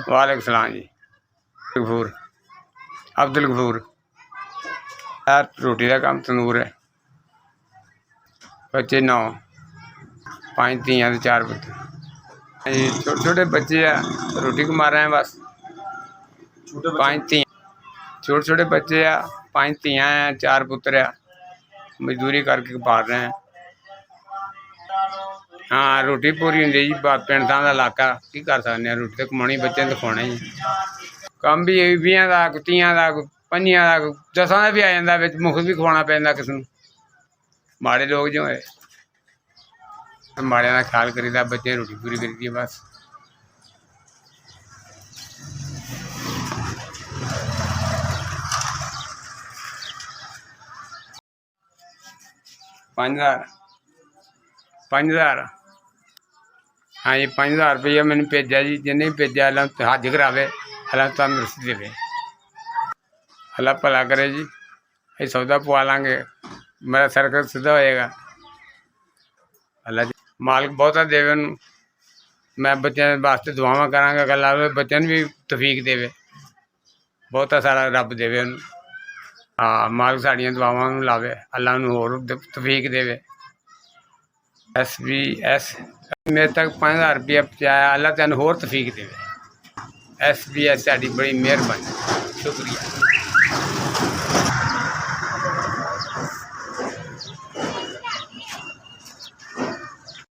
वालेकुम सलाम जी। गफूर अब्दुल गफूर। यार रोटी का काम तंदूर है। बच्चे 9, 5 धियां ते 4 पुत्तर। छोटे छोटे बच्चे आ, रोटी कमा रहे हैं बस। 5 धियां, छोटे छोटे बच्चे आ, 5 धियां हैं, 4 पुत्र आ, मजदूरी करके पाल रहे हैं। हाँ रोटी पूरी होंगी जी। पिंड का इलाका की कर सकते हैं, रोटी तो कमानी, बच्चे तो खाना ही। काम भी 20 का, 30 का, 5 का, 10 का भी आ जाता है, मुफ्त भी खवाना पैंदा किसी को। माड़े लोग जो है माड़े का ख्याल करीदा, बच्चे रोटी पूरी करी है बस। पाँच हज़ार हाँ जी, 5,000 रुपया मैंने भेजा जी। जिन्हें भी भेजा अल्लाह हज करावे, अल्लाह तंदुरुस्ती देवे, अल्लाह भला करे जी। ये सौदा पवा लांगे, मेरा सर्कल सीधा होएगा। अल्लाह जी मालिक बहुता देवे उन्होंने। मैं बच्चों वास्ते दुआवां करांगा कि अल्लाह बच्चों भी तौफीक देवे, बहुता सारा रब देवे उन्होंने। हाँ मालिक साड़ियाँ दुआवां लावे, अल्लाह उन्होंने होर तौफीक देवे। SBS मेरे तक 5,000 रुपया पहुँचाया, अल्लाह तेन होर तौफीक देवे। SBS साड़ी बड़ी मेहरबानी, शुक्रिया।